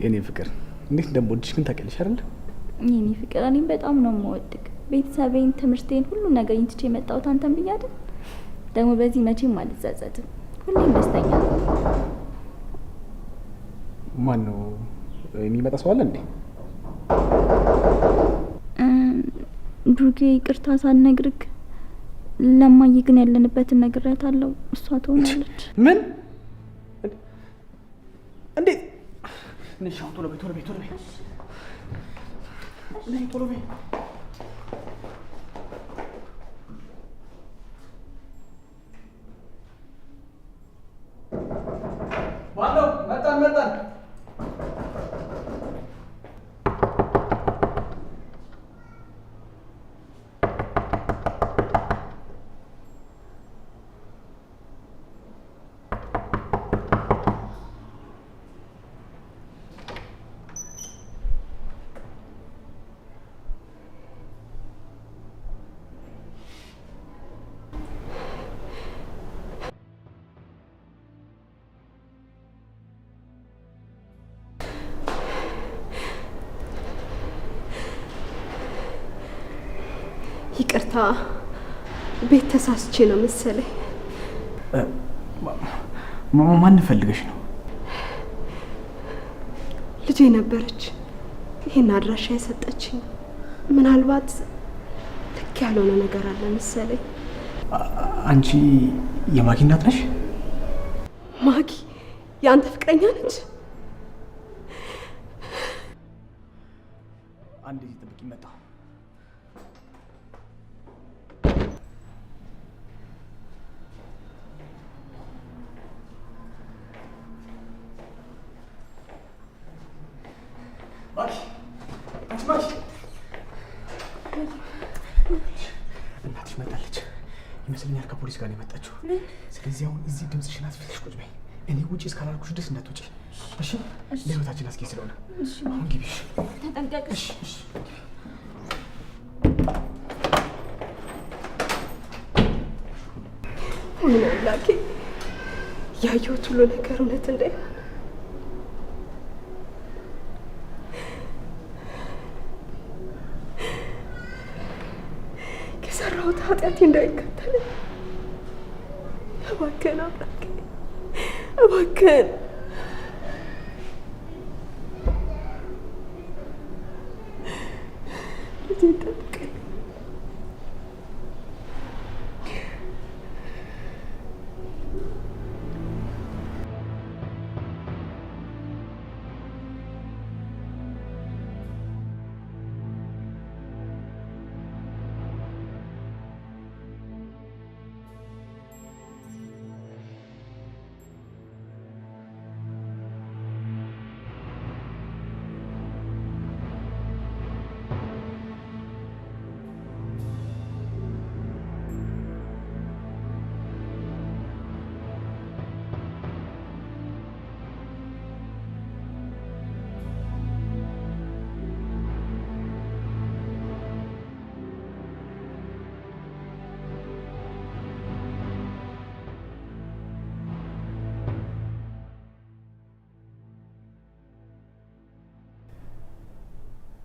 የኔ ፍቅር እንዴት እንደምወድሽ ግን ታውቂያለሽ አይደል? የኔ ፍቅር እኔም በጣም ነው የምወድቅ። ቤተሰቤን፣ ትምህርቴን፣ ሁሉ ነገር ትቼ የመጣሁት አንተን ብዬ አይደል? ደግሞ በዚህ መቼም አልጸጸትም። ሁሌም ደስተኛ ነኝ። ማን ነው የሚመጣ ሰው አለ እንዴ? ብሩኬ ይቅርታ ሳልነግርህ ለማዬ ግን ያለንበትን ነግሬያታለሁ። እሷ ትሆናለች። ምን እንዴ? ነሻው ቶሎ በይ ቶሎ በይ ቶሎ በይ ቶሎ በይ። ዋናው መጣን መጣን። ይቅርታ ቤት ተሳስቼ ነው መሰለኝ። ማን ፈልገሽ ነው? ልጄ ነበረች ይሄን አድራሻ የሰጠችኝ። ምናልባት ልክ ያልሆነ ነገር አለ መሰለኝ። አንቺ የማጊ እናት ነሽ? ማጊ የአንተ ፍቅረኛ ነች? አንዴ ጥብቅ ይመጣ። እናትሽ መጣለች ይመስለኛል። ከፖሊስ ጋር ነው የመጣችው። ስለዚህ አሁን እዚህ ድምፅሽን አጥፍተሽ ቁጭ በይ። እኔ ውጪ እስካላልኩሽ ድረስ እንዳትወጪ እሺ? ለህይወታችን አስጊ ስለሆነ አሁን ግቢ። ተጠንቀቅ። እሺ እሺ። ምን አምላኬ፣ ያየሁት ሁሉ ነገር እውነት እንዳይሆን የሰራሁት ኃጢአቴ እንዳይከተለኝ እባክህን አምላኬ፣ እባክህን። ልጄን ጠብቀኝ።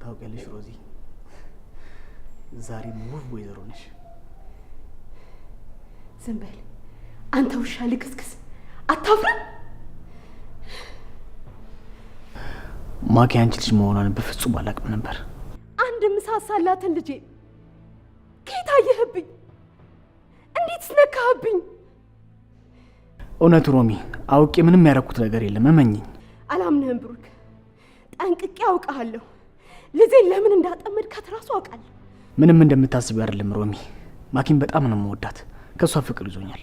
ታውቂያለሽ ሮዚ፣ ዛሬ ውብ ወይዘሮ ነሽ። ዝም በል አንተ ውሻ ልክስክስ፣ አታፍርም? ማኪ አንቺ ልጅ መሆኗን በፍጹም አላውቅም ነበር። አንድ ምሳሳላትን ልጄ ከየት አየህብኝ? እንዴት ስነካህብኝ? እውነቱ ሮሚ፣ አውቄ ምንም ያደረኩት ነገር የለም፣ እመኝኝ። አላምንህም ብሩክ፣ ጠንቅቄ አውቃለሁ። ልጄን ለምን እንዳጠመድካት እራሱ አውቃለሁ። ምንም እንደምታስቢው አይደለም ሮሚ። ማኪን በጣም ነው የምወዳት። ከሷ ፍቅር ይዞኛል።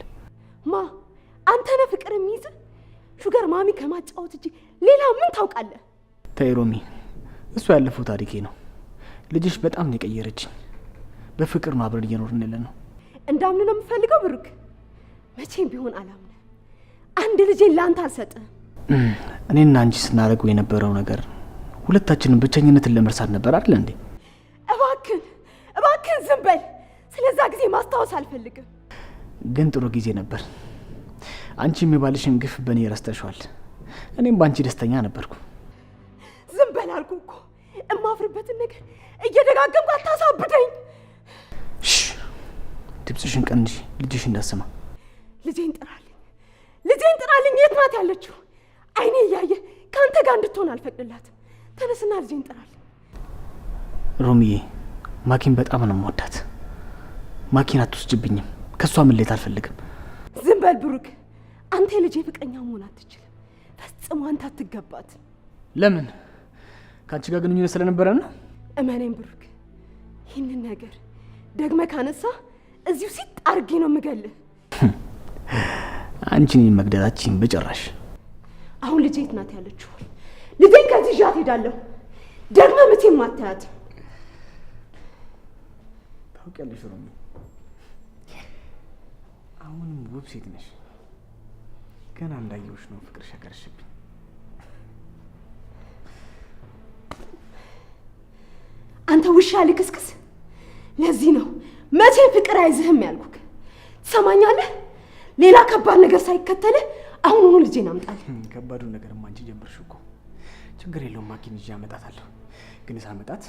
ማ አንተ ነህ ፍቅር የሚይዝህ? ሹገር ማሚ ከማጫወት እንጂ ሌላ ምን ታውቃለህ? ተይ ሮሚ፣ እሱ ያለፈው ታሪኬ ነው። ልጅሽ በጣም ነው የቀየረችኝ። በፍቅር ነው አብረን እየኖርን ያለ ነው። እንዳምን ነው የምፈልገው ብሩክ። መቼም ቢሆን አላምንህ። አንድ ልጄን ለአንተ አልሰጥህም። እኔና አንቺ ስናደርገው የነበረው ነገር ሁለታችንን ብቸኝነትን ለመርሳት ነበር አይደል እንዴ? እባክህን ዝም በል። ስለዛ ጊዜ ማስታወስ አልፈልግም። ግን ጥሩ ጊዜ ነበር። አንቺ የባልሽን ግፍ በእኔ ረስተሽዋል። እኔም በአንቺ ደስተኛ ነበርኩ። እማፍርበትን ነገር እየደጋገምኩ አታሳብደኝ። ድምፅሽን ቀንሺ፣ ልጅሽ እንዳሰማ። ልጄን ጥራልኝ። የት ናት ያለችው? አይኔ እያየ ከአንተ ጋር እንድትሆን አልፈቅድላትም። ተነስና ልጄን ጥራልኝ። ሮሚዬ፣ ማኪን በጣም ነው የምወዳት። ማኪን አትወስጅብኝም። ከእሷ መለየት አልፈልግም። ዝም በል ብሩክ። አንተ የልጄ ፍቅረኛ መሆን አትችልም። ፈጽሞ አንተ አትገባት። ለምን? ከአንቺ ጋር ግንኙነት ስለነበረ ነው? እመኔን ብሩክ፣ ይህንን ነገር ደግመ ካነሳ እዚሁ ሲጥ አርጌ ነው የምገልህ። አንቺን መግደላችን በጭራሽ። አሁን ልጄ የት ናት ያለችው? ልጄን ከዚህ ይዣት ሄዳለሁ። ደግመ መቼም አታያትም። ታውቂያለሽ ሮሚ፣ አሁንም ውብ ሴት ነሽ። ገና እንዳየሁሽ ነው ፍቅርሽ ያገረሽብኝ። አንተ ውሻ ልክስክስ። ለዚህ ነው መቼም ፍቅር አይዝህም ያልኩክ። ትሰማኛለህ? ሌላ ከባድ ነገር ሳይከተልህ አሁኑኑ ልጄን አምጣልህ። ከባዱ ነገርማ አንቺ ጀመርሽ እኮ። ችግር የለውም፣ ማኪን ይዤ አመጣታለሁ። ግን ሳመጣት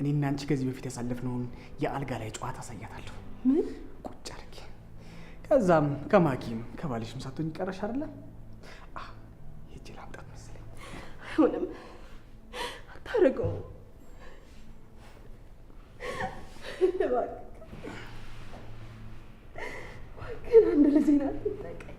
እኔና አንቺ ከዚህ በፊት ያሳለፍነውን የአልጋ ላይ ጨዋታ አሳያታለሁ። ምን? ቁጭ አድርጌ። ከዛም ከማኪም ከባልሽም ሳትሆኝ ቀረሽ አይደለ? ሄጄ ላምጣት መሰለኝ። አይሆንም፣ አታደርገውም። እባክህ አንድ ልጄ ናት፣ ትጠቀኝ።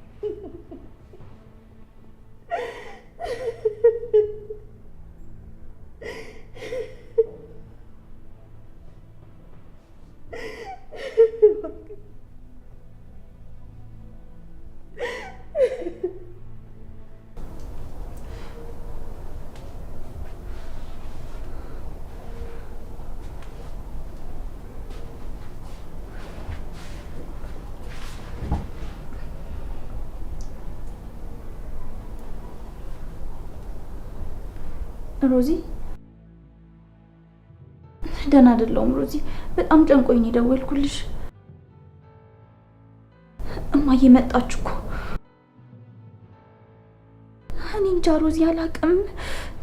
ሮዚ፣ ደህና አይደለሁም ሮዚ። በጣም ጨንቆኝ ነው የደወልኩልሽ። እማዬ መጣች እኮ። እኔ እንጃ ሮዚ፣ አላውቅም።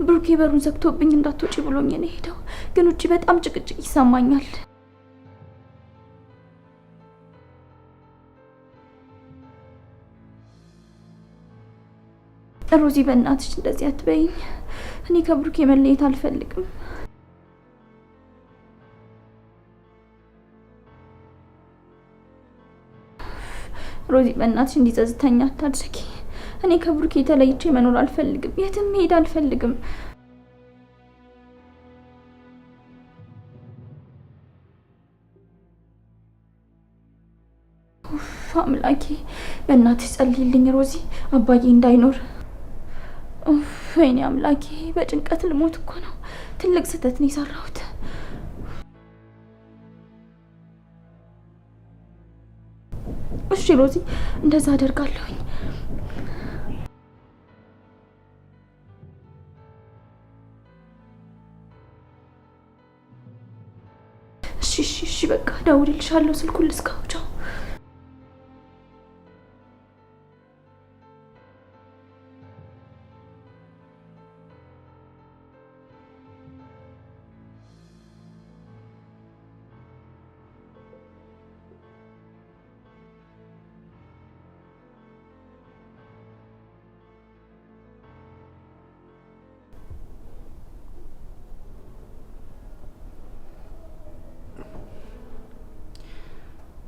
ብሩኬ በሩን ዘግቶብኝ እንዳትወጪ ብሎኝ ነው የሄደው። ግን ውጪ በጣም ጭቅጭቅ ይሰማኛል። ሮዚ፣ በእናትሽ እንደዚህ አትበይኝ። እኔ ከብሩኬ መለየት አልፈልግም። ሮዚ፣ በእናትሽ እንዲጸጽተኛ አታድርጊ። እኔ ከብሩኬ ተለይቼ መኖር አልፈልግም። የትም መሄድ አልፈልግም። አምላኬ፣ በእናትሽ ጸልይልኝ ሮዚ፣ አባዬ እንዳይኖር። ወይኔ አምላኬ፣ በጭንቀት ልሞት እኮ ነው። ትልቅ ስህተት ነው የሰራሁት። እሺ ሮዚ፣ እንደዛ አደርጋለሁኝ። እሺ፣ በቃ እደውልልሻለሁ። ስልኩን ልዝጋው። ቻው።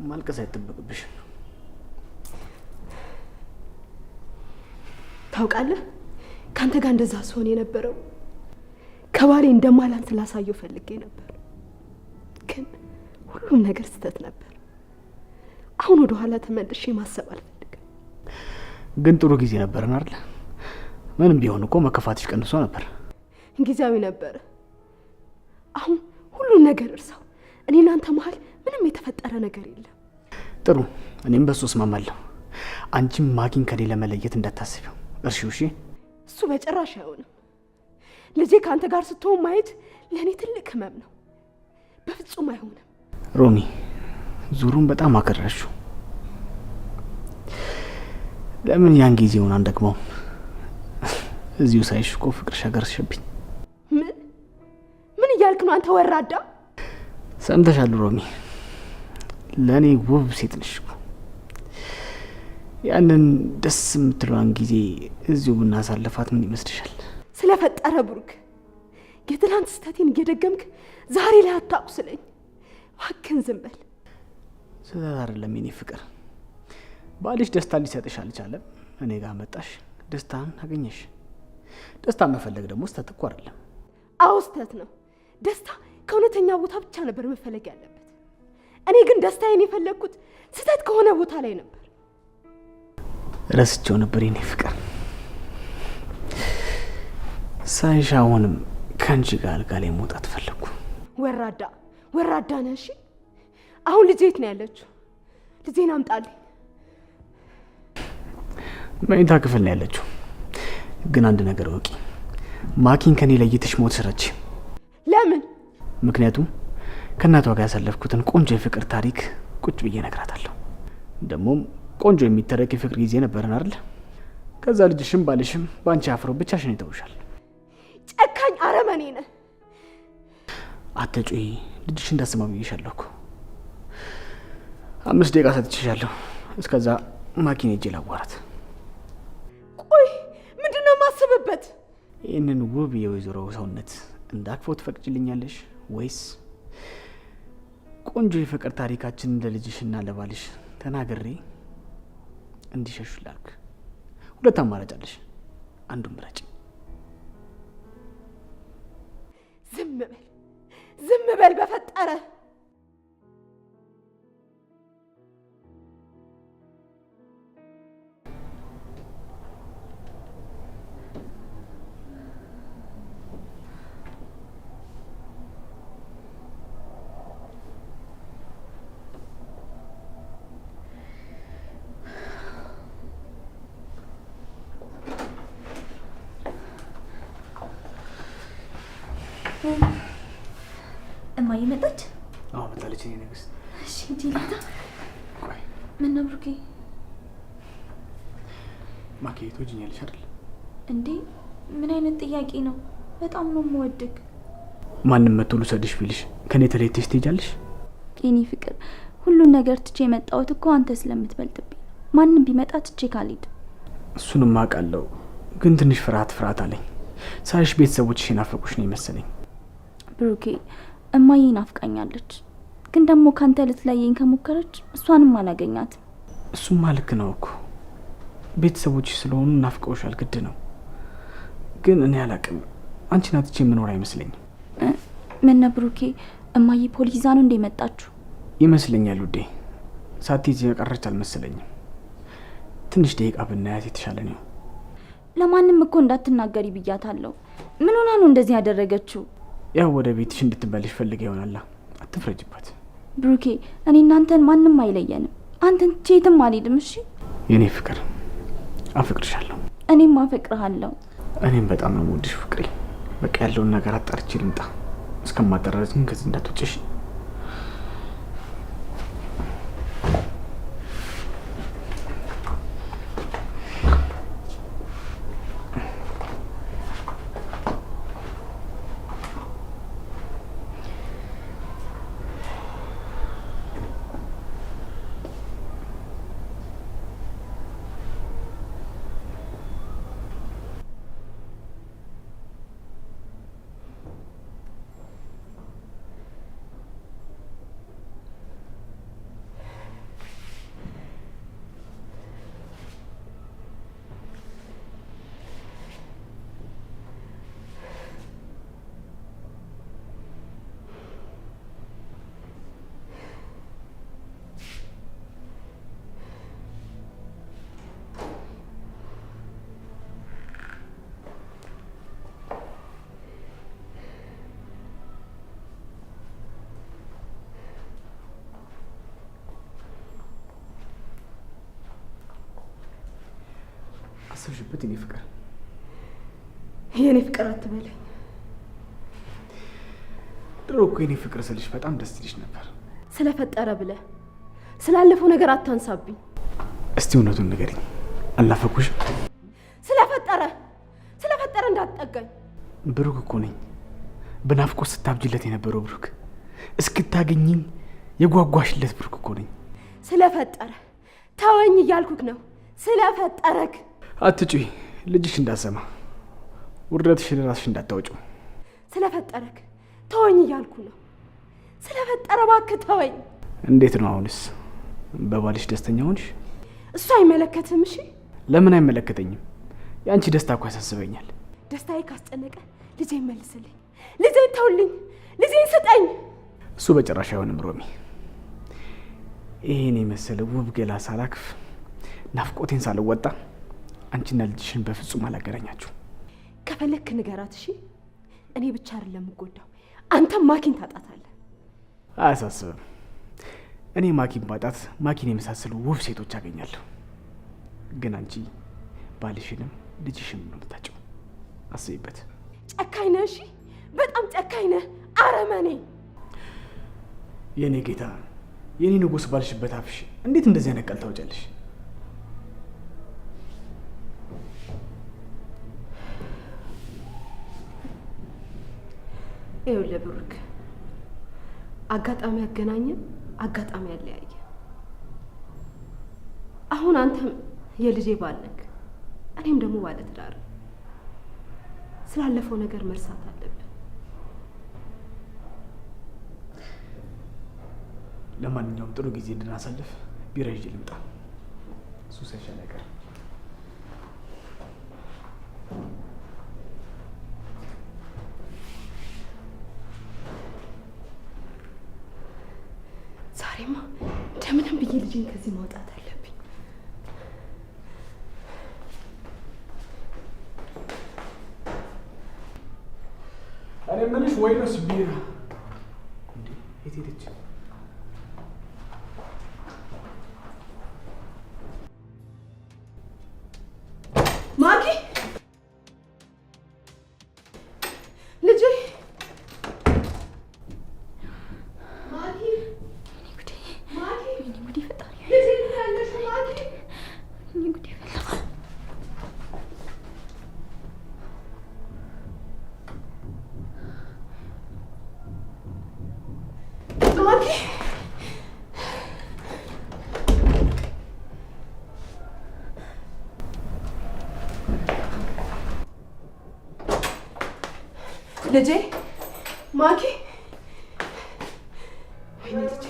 ማልቀስ አይጠበቅብሽም። ታውቃለህ፣ ካንተ ጋር እንደዛ ሲሆን የነበረው ከባሌ እንደማላን ስላሳየው ፈልጌ ነበር። ግን ሁሉም ነገር ስህተት ነበር። አሁን ወደ ኋላ ተመልሼ ማሰብ አልፈልግም። ግን ጥሩ ጊዜ ነበርን አይደል? ምንም ቢሆን እኮ መከፋትሽ ቀንሶ ነበር። ጊዜያዊ ነበር። አሁን ሁሉን ነገር እርሳው። እኔ እናንተ መሀል ምንም የተፈጠረ ነገር የለም። ጥሩ፣ እኔም በሱ እስማማለሁ። አንቺም ማኪን ከኔ ለመለየት እንዳታስቢው እርሺው። እሺ? እሱ በጭራሽ አይሆንም። ልጄ ከአንተ ጋር ስትሆን ማየት ለእኔ ትልቅ ህመም ነው። በፍጹም አይሆንም። ሮሚ፣ ዙሩን በጣም አከረሽው። ለምን ያን ጊዜውን አንደግመውም? እዚሁ ሳይሽ እኮ ፍቅርሽ አገረሸብኝ። ምን ነው አንተ ወራዳ? ሰምተሻል ሮሚ፣ ለእኔ ውብ ሴት ነሽ። ያንን ደስ የምትለዋን ጊዜ እዚሁ ብናሳልፋት ምን ይመስልሻል? ስለፈጠረ ብሩክ፣ የትናንት ስህተቴን እየደገምክ ዛሬ ላይ አታቁስለኝ እባክህን፣ ዝም በል። ስህተት አይደለም የኔ ፍቅር። ባልሽ ደስታ ሊሰጥሽ አልቻለም፣ እኔ ጋር መጣሽ፣ ደስታን አገኘሽ። ደስታ መፈለግ ደግሞ ስህተት እኮ አይደለም። አዎ ስህተት ነው። ደስታ ከእውነተኛ ቦታ ብቻ ነበር መፈለግ ያለበት። እኔ ግን ደስታዬን የፈለግኩት ስህተት ከሆነ ቦታ ላይ ነበር። ረስቼው ነበር የኔ ፍቅር። ሳይሽ አሁንም ከአንቺ ጋር አልጋ ላይ መውጣት ፈለግኩ። ወራዳ ወራዳ ነህ። እሺ አሁን ልጄ የት ነው ያለችው? ልጄን አምጣልኝ። መኝታ ክፍል ነው ያለችው። ግን አንድ ነገር ወቂ፣ ማኪን ከኔ ለይተሽ ሞት ስረች። ለምን? ምክንያቱም ከእናቷ ጋር ያሳለፍኩትን ቆንጆ የፍቅር ታሪክ ቁጭ ብዬ እነግራታለሁ። ደግሞም ቆንጆ የሚተረክ የፍቅር ጊዜ ነበረን አይደል? ከዛ ልጅሽም ባልሽም በአንቺ አፍሮ ብቻሽን ይተውሻል። ጨካኝ አረመኔ ነህ። አትጩይ፣ ልጅሽ እንዳሰማ ብዬሻለሁ እኮ። 5 ደቂቃ ሰጥቼሻለሁ። እስከዛ ማኪን ሄጄ ላዋራት። ቆይ ምንድነው የማስብበት? ይህንን ውብ የወይዘሮ ሰውነት እንዳክፈው ትፈቅጅልኛለሽ ወይስ ቆንጆ የፍቅር ታሪካችን ለልጅሽና ለባልሽ ተናግሬ እንዲሸሹ ላድርግ? ሁለት አማራጭ አለሽ፣ አንዱን ምረጭ። ዝም በል በፈጠረ። እማዬ መጣች? አዎ መጣለች። እኔ ንግስት። እሺ እንጂ ላታ ምን ነው ብሩኬ? ማኪ ትወጂኛለሽ አይደል? እንዴ ምን አይነት ጥያቄ ነው? በጣም ነው የምወድቅ። ማንም መጥቶ ልውሰድሽ ቢልሽ ከኔ ተለይተሽ ትሄጃለሽ? የኔ ፍቅር ሁሉን ነገር ትቼ የመጣሁት እኮ አንተ ስለምትበልጥብኝ። ማንም ቢመጣ ትቼ ካልሄድ። እሱንም አውቃለሁ፣ ግን ትንሽ ፍርሃት አለኝ። ሳይሽ ቤተሰቦችሽ ናፈቁሽ ነው ይመስለኝ። ብሩኬ እማዬ ናፍቃኛለች፣ ግን ደግሞ ካንተ ልትለየኝ ከሞከረች እሷንም አላገኛትም። እሱማ ልክ ነው እኮ ቤተሰቦችሽ ስለሆኑ ናፍቀውሻል፣ ግድ ነው። ግን እኔ አላቅም፣ አንቺን አጥቼ የምኖር አይመስለኝም። ምን ነው ብሩኬ? እማዬ ፖሊስ ይዛ ነው እንደ መጣችሁ? ይመስለኛል ውዴ። ሳትይዝ የቀረች አልመሰለኝም። ትንሽ ደቂቃ ብናያት የተሻለ ነው። ለማንም እኮ እንዳትናገሪ ብያታለሁ። ምን ሆና ነው እንደዚህ ያደረገችው? ያው ወደ ቤትሽ እንድትመለሽ ፈልገ ይሆናል። አትፍረጅባት ብሩኬ። እኔ እናንተን ማንም አይለየንም። አንተን ቼትም አልሄድም። እሺ የኔ ፍቅር፣ አፈቅርሻለሁ። እኔም አፈቅርሃለሁ። እኔም በጣም ነው የምወድሽ ፍቅሬ። በቃ ያለውን ነገር አጣርቼ ልምጣ። እስከማጠራረዝ ግን ከዚህ እንዳትወጪሽ። አሰብሽበት የኔ ፍቅር? የኔ ፍቅር አትበለኝ። ድሮ እኮ የኔ ፍቅር ስልሽ በጣም ደስ ይልሽ ነበር። ስለፈጠረ ብለህ ስላለፈው ነገር አታንሳብኝ። እስቲ እውነቱን ንገሪኝ፣ አልናፈኩሽ? ስለፈጠረ እንዳትጠጋኝ። ብሩክ እኮ ነኝ። በናፍቆት ስታብጅለት የነበረው ብሩክ፣ እስክታገኝኝ የጓጓሽለት ብሩክ እኮ ነኝ። ስለፈጠረ ተወኝ እያልኩክ ነው። ስለፈጠረክ አትጩይ፣ ልጅሽ እንዳሰማ ውርደትሽን ራስሽ እንዳታወጪው። ስለፈጠረክ ተወኝ እያልኩ ነው። ስለፈጠረ እባክህ ተወኝ። እንዴት ነው አሁንስ? በባልሽ ደስተኛ ሆንሽ? እሱ አይመለከትም። እሺ ለምን አይመለከተኝም? የአንቺ ደስታ እኮ ያሳስበኛል። ደስታዬ ካስጨነቀ ልጄን መልስልኝ፣ ልጄን ተውልኝ፣ ልጄን ስጠኝ። እሱ በጭራሽ አይሆንም ሮሚ። ይሄን የመሰለ ውብ ገላ ሳላክፍ ናፍቆቴን ሳልወጣ አንቺና ልጅሽን በፍጹም አላገናኛችሁ። ከፈለክ ንገራት። እሺ እኔ ብቻ አይደለም የምጎዳው፣ አንተም ማኪን ታጣታለህ። አያሳስብም። እኔ ማኪን ባጣት ማኪን የመሳሰሉ ውብ ሴቶች አገኛለሁ። ግን አንቺ ባልሽንም ልጅሽንም ነው የምታጭው። አስቢበት። ጨካኝ ነህ። እሺ በጣም ጨካኝ ነህ፣ አረመኔ። የኔ ጌታ፣ የኔ ንጉስ ባልሽበት አፍሽ እንዴት እንደዚህ አይነት ቃል ታወጫለሽ? ይኸውልህ ብሩክ፣ አጋጣሚ ያገናኘን፣ አጋጣሚ ያለያየ። አሁን አንተም የልጄ ባል ነህ፣ እኔም ደግሞ ባለ ትዳር። ስላለፈው ነገር መርሳት አለብን። ለማንኛውም ጥሩ ጊዜ እንድናሳልፍ ቢራ ይዤ ልምጣ። እሱ ሳይሻል አይቀርም። ዛሬማ እንደምንም ብዬ ልጄን ከዚህ ማውጣት አለብኝ። እኔ የምልሽ ወይንስ ቢራ? እንዴ የት ሄደች? ማኪ ልጄ፣ ማኪ ወይኔ ጉዴ ፈጣሪ፣ ልጄ ያለሽ ማኪ፣ ወይኔ ጉዴ ፈላ። ማኪ ልጄ፣ ማኪ፣ ወይኔ ልጄ፣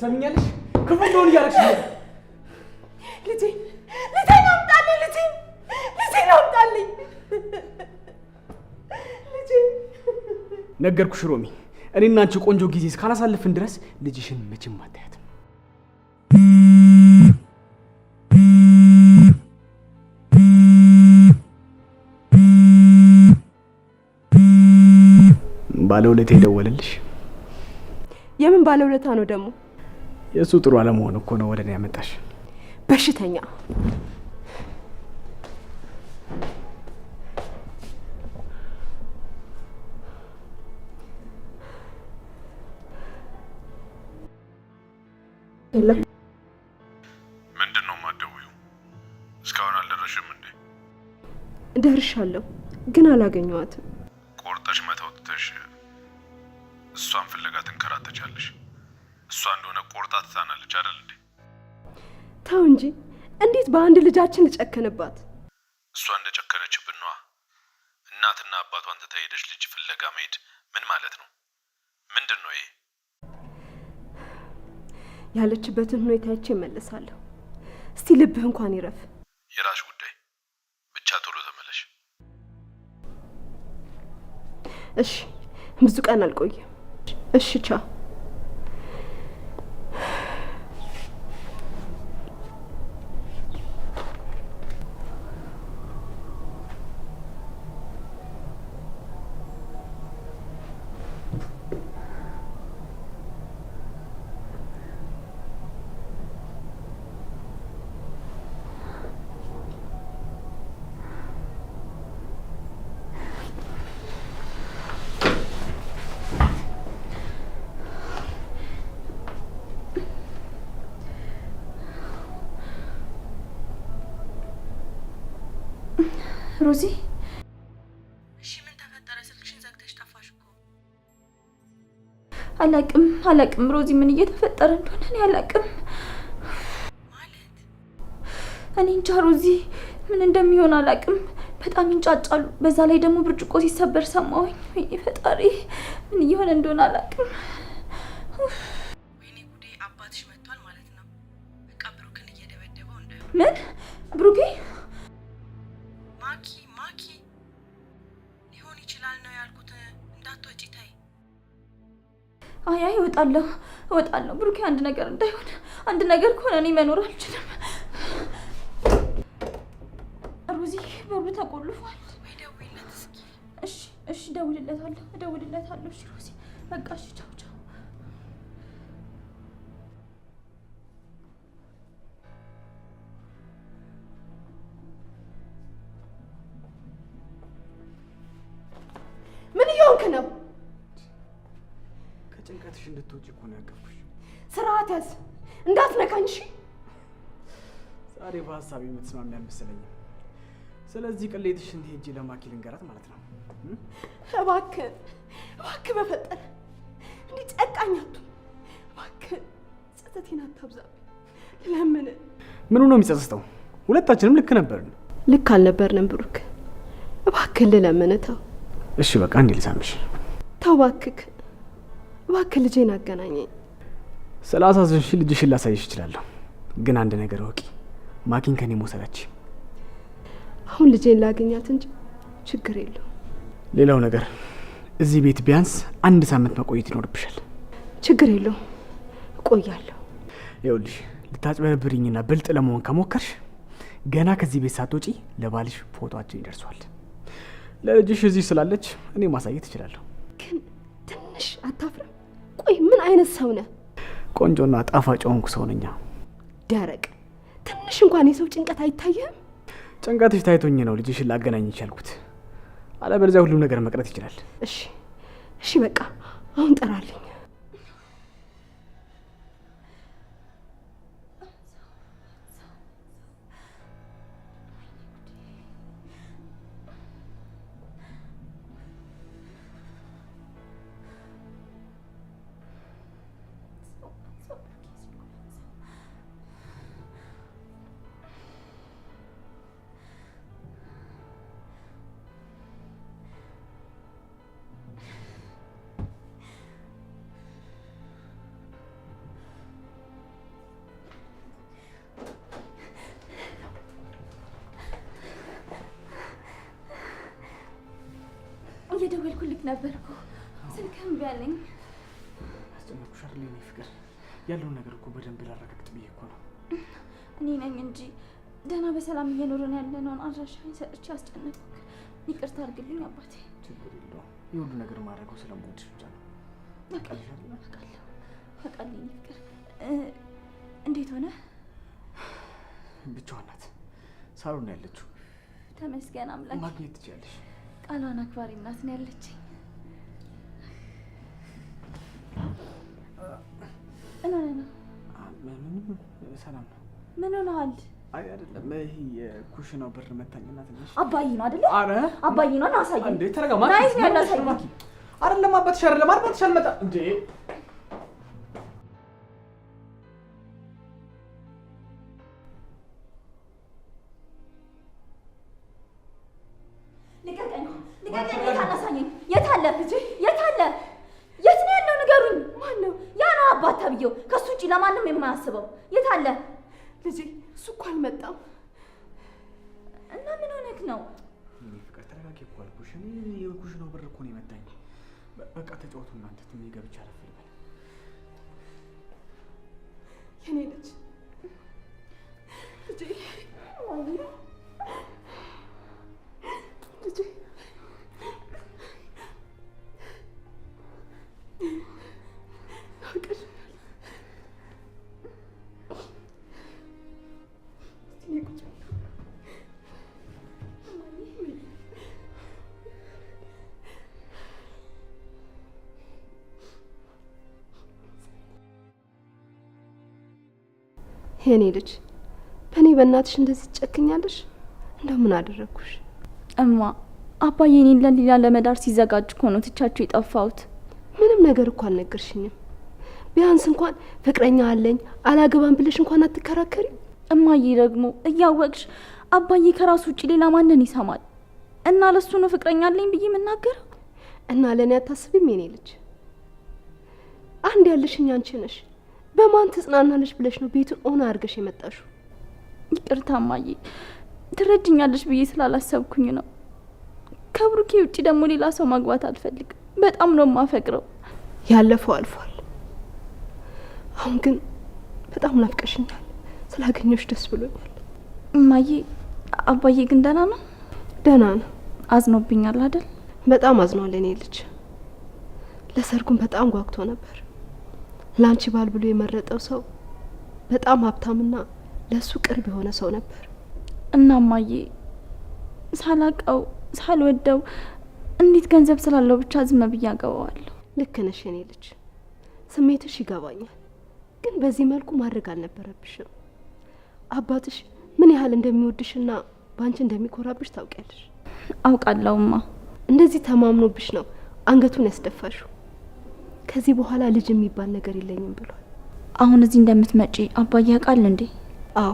ሰምኛለሽ? ክፉ እንደሆነ እያደረግሽ ነው። ልጄን አምጣልኝ! ልጄን አምጣልኝ! ነገርኩሽ ሮሚ፣ እኔና አንቺ ቆንጆ ጊዜ እስካላሳልፍን ድረስ ልጅሽን መቼም አታያትም። ባለውለታ የደወለልሽ? የምን ባለውለታ ነው ደግሞ? የእሱ ጥሩ አለመሆን እኮ ነው ወደ እኔ ያመጣሽ። በሽተኛ። ምንድን ነው የማትደውይው? እስካሁን አልደረሽም እንዴ? ደርሻለሁ፣ ግን አላገኘኋትም። ቆርጠሽ መተው ትተሽ እሷን ፍለጋ ትንከራተቻለሽ። እሷ እንደሆነ ቆርጣ ትታናለች አይደል እንዴ? ተው እንጂ፣ እንዴት በአንድ ልጃችን ልጨከንባት? እሷ እንደጨከነችብን ነዋ። ጋር መሄድ ምን ማለት ነው? ምንድን ነው ይሄ? ያለችበትን ሁኔታ አይቼ እመለሳለሁ። እስቲ ልብህ እንኳን ይረፍ። የራስሽ ጉዳይ፣ ብቻ ቶሎ ተመለሽ። እሺ፣ ብዙ ቀን አልቆይም። እሺ፣ ቻው። ሮዚ፣ እሺ ምን ተፈጠረ? ስልክሽን ዘግተሽ ጠፋሽ እኮ። አላቅም ሮዚ፣ ምን እየተፈጠረ እንደሆነ እኔ አላቅም። ማለት እኔ እንጃ ሮዚ፣ ምን እንደሚሆን አላቅም። በጣም ይንጫጫሉ። በዛ ላይ ደግሞ ብርጭቆ ሲሰበር ሰማሁኝ። ወይኔ ፈጣሪ፣ ምን እየሆነ እንደሆነ አላቅም። ወይኔ ጉዴ! አባትሽ መጥቷል ማለት ነው። በቃ ብሩክን እየደበደበው እንዳይሆን። ምን? ብሩኬ? ማኪ ሊሆን ይችላል ነው ያልኩት። እንዳትወጪ ታይ። አይ እወጣለሁ። ብሩኬ አንድ ነገር እንዳይሆን። አንድ ነገር ከሆነ እኔ መኖር አልችልም። ሮዚ፣ በሩ ተቆልፏል። ወይ ደውይለት እስኪ። እሺ እደውልለታለሁ። እሺ ሮዚ፣ በቃ እሺ፣ ቻው። ምን እየሆንክ ነው? ከጭንቀትሽ እንድትወጪ እኮ ነው ያቀፍኩሽ። ስርዓት ያዝ፣ እንዳትነካኝ እሺ። ዛሬ በሀሳቤ የምትስማሚ አልመሰለኝም። ስለዚህ ቅሌትሽን ሄጄ ለማኪ ልንገራት ማለት ነው። እባክህ በፈጠረ እንዲህ ጨካኝ አትሁን። እባክህ ጸጸቴን አታብዛብኝ። ለምን? ምኑ ነው የሚጸጽተው? ሁለታችንም ልክ ነበርን። ልክ አልነበርንም ብሩክ። እባክህ ልለምንህ ተው። እሺ በቃ እንዴ ልሳምሽ። ተው እባክህ ልጄን አገናኘኝ። ስላሳዝንሽ ልጅሽን ላሳይሽ እችላለሁ። ግን አንድ ነገር ወቂ፣ ማኪን ከኔ መውሰዳች። አሁን ልጄን ላገኛት እንጂ ችግር የለውም። ሌላው ነገር እዚህ ቤት ቢያንስ 1 ሳምንት መቆየት ይኖርብሻል። ችግር የለውም፣ እቆያለሁ። ይኸውልሽ ልታጭበረብሪኝና ብልጥ ለመሆን ከሞከርሽ ገና ከዚህ ቤት ሳትወጪ ለባልሽ ፎቶአችን ይደርሷል። ለልጅሽ እዚህ ስላለች እኔ ማሳየት እችላለሁ። ግን ትንሽ አታፍርም? ቆይ ምን አይነት ሰው ነህ? ቆንጆና ጣፋጭ ሆንኩ ሰው ነኝ። ደረቅ፣ ትንሽ እንኳን የሰው ጭንቀት አይታየህም? ጭንቀትሽ ታይቶኝ ነው ልጅሽን ላገናኝ ይቻልኩት። አለበለዚያ ሁሉም ነገር መቅረት ይችላል። እሺ በቃ አሁን ጠራልኝ። እየደወልኩልክ ነበር እኮ ስልክህን እምቢ አለኝ። አስጨነቅኩሽ አይደል? የእኔ ፍቅር ያለውን ነገር እኮ በደንብ ላረጋግጥ ብዬ እኮ ነው። እኔ ነኝ እንጂ ደህና በሰላም እየኖርን ያለነውን አድራሻዬን ሰጥቼ አስጨነቅኩክ። ይቅርታ አድርግልኝ አባቴ። ችግር የለውም። የሁሉ ነገር ማድረገው ስለምወድሽ ብቻ ነው። አውቃለሁ ፍቅር። እንዴት ሆነ? ብቻዋን ናት፣ ሳሎን ነው ያለችው። ተመስገን አምላክ። ማግኘት ትችያለሽ። ቃሏን አክባሪ እናት ነው ያለችኝ። ምንም ሰላም ነው። ምን ሆነሃል? አይ አይደለም፣ ይሄ የኩሽናው በር መታኝና ትንሽ። አባዬ ነው አይደለ? አረ አባዬ ነው። አሳየኝ እንዴ! ተረጋ ማኪ። ናይስ ነው ያሳየኝ። ማኪ አይደለም አባትሽ አይደለም፣ አባትሽ አልመጣም እንዴ! ልቀቀኝ! የት አለ? አለ ልጄ? የት አለ? የት ነው ያለው? ንገሩኝ። ማን ነው? ያ ነው አባት ተብዬው፣ ከሱ ውጪ ለማንም የማያስበው። የት አለ ልጄ? እሱ እኮ አልመጣም። እና ምን ሆነክ ነው? ፍቅር ተረጋጊ እኮ አልኩሽ። እኔ የኩሽናው በር እኮ ነው የመታኝ። በቃ ተጫወቱ እናንተ። ትሜ ገብቻ አረፍ ልበል። የኔ ልጅ ልጄ ልጄ የኔ ልጅ በእኔ በእናትሽ እንደዚህ ትጨክኛለሽ? እንደምን አደረግኩሽ? እማ አባዬ እኔን ለሌላ ለመዳር ሲዘጋጅ እኮ ነው ትቻችሁ የጠፋሁት። ምንም ነገር እኮ አልነገርሽኝም። ቢያንስ እንኳን ፍቅረኛ አለኝ አላገባም ብለሽ እንኳን አትከራከሪም? እማዬ ደግሞ እያወቅሽ አባዬ ከራሱ ውጭ ሌላ ማንን ይሰማል? እና ለሱ ነው ፍቅረኛ አለኝ ብዬ የምናገረው? እና ለእኔ አታስቢም? የኔ ልጅ አንድ ያለሽኝ አንቺ ነሽ። በማን ትጽናናለሽ ብለሽ ነው ቤቱን ኦና አድርገሽ የመጣሽው? ይቅርታ እማዬ፣ ትረጅኛለሽ ብዬ ስላላሰብኩኝ ነው። ከብሩኬ ውጭ ደግሞ ሌላ ሰው ማግባት አልፈልግም። በጣም ነው የማፈቅረው። ያለፈው አልፏል። አሁን ግን በጣም ናፍቀሽኛል። ስላገኘሽ ደስ ብሎኛል። እማዬ፣ አባዬ ግን ደህና ነው? ደህና ነው። አዝኖብኛል አይደል? በጣም አዝኗል የኔ ልጅ። ለሰርጉም በጣም ጓጉቶ ነበር። ላንቺ ባል ብሎ የመረጠው ሰው በጣም ሀብታምና ለሱ ቅርብ የሆነ ሰው ነበር። እና እማዬ፣ ሳላቀው ሳልወደው እንዴት ገንዘብ ስላለው ብቻ ዝም ብዬ አገባዋለሁ? ልክ ነሽ የኔ ልጅ፣ ስሜትሽ ይገባኛል። ግን በዚህ መልኩ ማድረግ አልነበረብሽም። አባትሽ ምን ያህል እንደሚወድሽና ባንቺ እንደሚኮራብሽ ታውቂያለሽ። አውቃለሁማ። እንደዚህ ተማምኖብሽ ነው አንገቱን ያስደፋሽው። ከዚህ በኋላ ልጅ የሚባል ነገር የለኝም ብሏል። አሁን እዚህ እንደምትመጪ አባዬ ያውቃል እንዴ? አዎ፣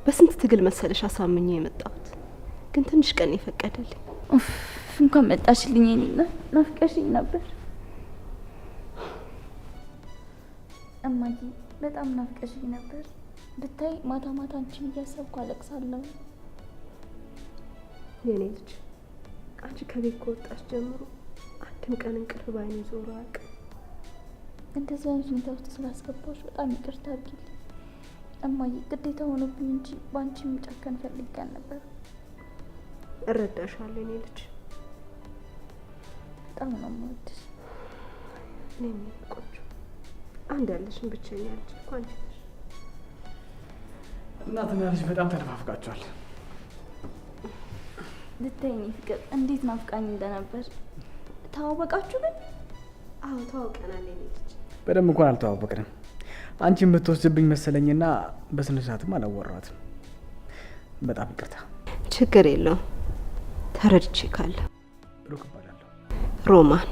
በስንት ትግል መሰለሽ አሳምኜ የመጣሁት። ግን ትንሽ ቀን የፈቀደልኝ። እንኳን መጣሽልኝ። እኔ ናፍቀሽኝ ነበር እማዬ፣ በጣም ናፍቀሽኝ ነበር። ብታይ ማታ ማታ አንቺን እያሰብኩ አለቅሳለሁ። የኔ ልጅ፣ አንቺ ከቤት ከወጣሽ ጀምሮ አንድም ቀን እንቅልፍ ባይኔ ዞሮ አያውቅም። እንደዚህ አይነት ሁኔታ ውስጥ ስላስገባሽ በጣም ይቅርታ አድርጊልኝ እማዬ። ግዴታ ሆኖብኝ እንጂ በአንቺ የሚጨከን ፈልጌ አልነበር። እረዳሻለሁ የኔ ልጅ። በጣም ነው የምወድሽ። እኔም ቆንጆ አንድ ያለሽን ብቸኛ ልጅ እኮ አንቺ ነሽ። እናትና ልጅ በጣም ተነፋፍቃቸዋል። ልታይ እኔ ፍቅር እንዴት ናፍቃኝ እንደነበር። ተዋወቃችሁ ግን? አዎ ተዋውቀናል የኔ ልጅ። በደንብ እንኳን አልተዋወቅንም። አንቺ የምትወስድብኝ መሰለኝና በስነ ስርዓትም አላወራኋትም። በጣም ይቅርታ። ችግር የለውም። ተረድቼ ካለ ብሩክ እባላለሁ። ሮማን።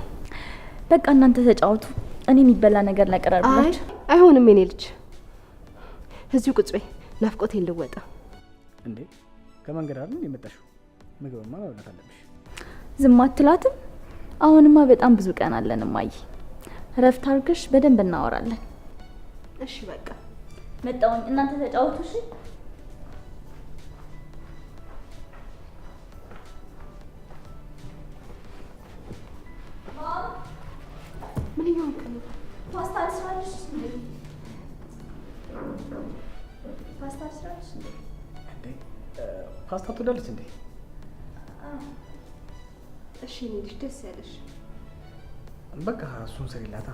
በቃ እናንተ ተጫወቱ። እኔ የሚበላ ነገር ላቀራርብላችሁ። አይሆንም የኔ ልጅ፣ እዚሁ ቁጭ በይ። ናፍቆቴን ልወጣ። እንዴ ከመንገድ አይደል የመጣሽው? ምግብማ መብላት አለብሽ። ዝም አትላትም? አሁንማ በጣም ብዙ ቀን አለን እማዬ። እረፍት አድርገሽ በደንብ እናወራለን። እሺ በቃ መጣሁኝ። እናንተ ተጫወቱ እሺ? ምን ይሆን ከነ ፓስታ ስራልሽ እንዴ? ፓስታ ስራልሽ እንዴ? ፓስታ ትወዳለች እንዴ? እሺ እኔ ልጅ ደስ ያለሽ። በቃ እሱን ስሪላታ።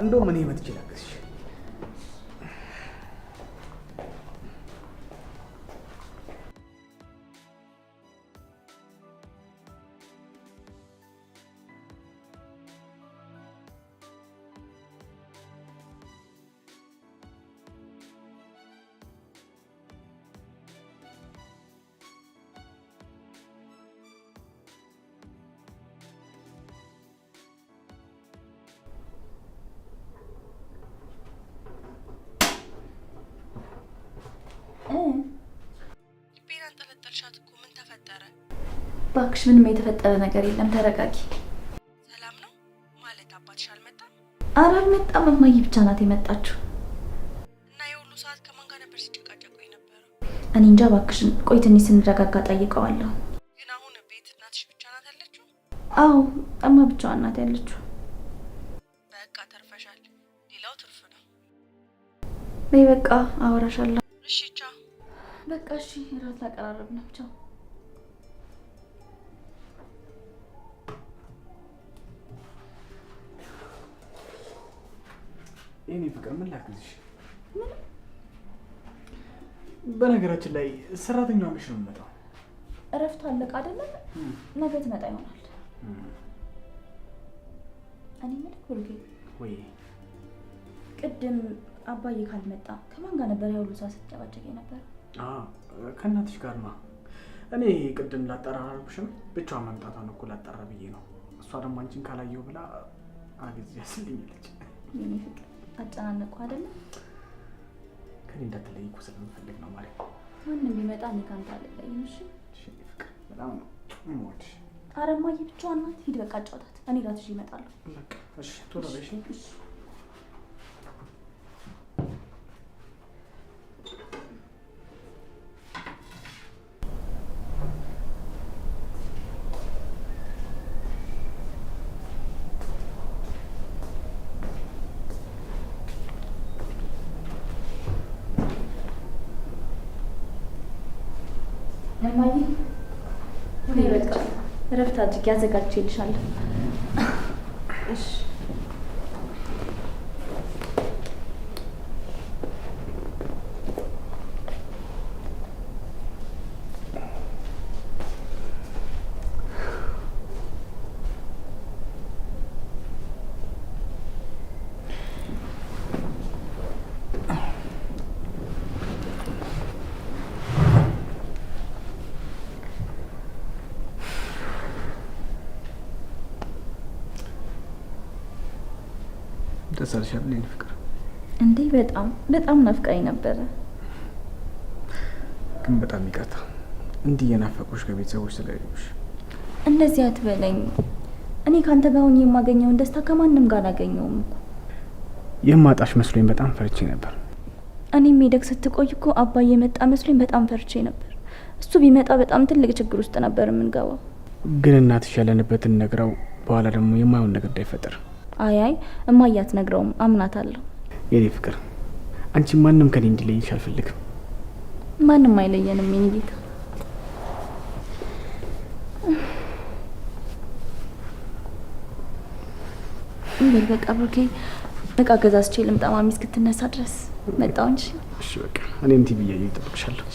እንደውም እኔ መጥቼ ላግዝሽ። ልቤን አንጠለጠልሻት እኮ። ምን ተፈጠረ? እባክሽ ምንም የተፈጠረ ነገር የለም። ተረጋጊ። አልመጣም። እማዬ ብቻ ናት የመጣችው። እና የሁሉ ሰዓት ከማን ጋር ነበር ሲጨቃጨቁ የነበረው? እኔ እንጃ እባክሽን፣ ቆይ ትንሽ ስንረጋጋ ጠይቀዋለሁ። ግን አሁን ቤት እናትሽ ብቻ ናት ያለችው? አዎ እማ ብቻዋን ናት ያለችው። በቃ ተርፈሻል። ሌላው ትርፍ ነው። በይ በቃ አወራሻለሁ። እሺ ቻው። በቃ እሺ፣ እራት ላቀራረብ ነው። ቻው። የኔ ፍቅር ምን ላግዝሽ? በነገራችን ላይ ሰራተኛዋ መች ነው የምመጣው? እረፍቱ አለቀ አይደለም? ነገ ትመጣ ይሆናል። እኔ የምልህ ብሩኬ፣ ወይ ቅድም አባዬ ካልመጣ ከማን ጋር ነበር ያው ሁሉ ሰዓት ስትጨቃጨቂ ነበር? ከእናትሽ ጋር ነው። እኔ ቅድም ላጠራራብሽም ብቻዋን መምጣቷን እኮ ላጠራ ብዬ ነው። እሷ ደግሞ አንቺን ካላየው ብላ አግዝ ያስልኛለች። የኔ ፍቅር አጨናነቁ አይደለም? ከኔ እንዳትለይ እኮ ስለምፈልግ ነው ማለት። ማንም ቢመጣ እኔ ካንተ አልለይም። እሺ ፍቅር በጣም ነው የምወድሽ። ኧረ እማዬ ብቻዋን ናት። ሂድ በቃ አጫውታት። እኔ ጋር ትይዤ እመጣለሁ። በቃ እሺ፣ ቶሎ በይ። እሺ እማዬ እኔ በቃ እረፍት አድርጊ፣ አዘጋጅቼልሻለሁ። እሺ ደስ አለሽ አይደል የኔ ፍቅር? እንዴ በጣም ናፍቃኝ ነበረ። ግን በጣም ይቅርታ እንዲህ የናፈቁሽ ከቤተሰቦች ስለሌሉሽ። እንደዚህ አትበለኝ። እኔ ካንተ ጋር ሆኜ የማገኘውን ደስታ ከማንም ጋር አላገኘውም እኮ። የማጣሽ መስሎኝ በጣም ፈርቼ ነበር። እኔም ሄደክ ስትቆይ እኮ አባዬ የመጣ መስሎኝ በጣም ፈርቼ ነበር። እሱ ቢመጣ በጣም ትልቅ ችግር ውስጥ ነበር የምንገባው። ግን እናትሽ ያለንበትን ነግረው በኋላ ደግሞ የማይሆን ነገር እንዳይፈጠር። አይ እማዬ አትነግረውም፣ አምናታለሁ። የኔ ፍቅር አንቺ ማንም ከኔ እንዲለይሽ አልፈልግም። ማንም አይለየንም የኔ ጌታ። እንዴ በቃ ብሩኬ፣ በቃ ገዛዝቼ ልምጣ ማሚ እስክትነሳ ድረስ መጣሁ እንጂ። እሺ በቃ እኔም ቲቪ እያየሁ እጠብቅሻለሁ።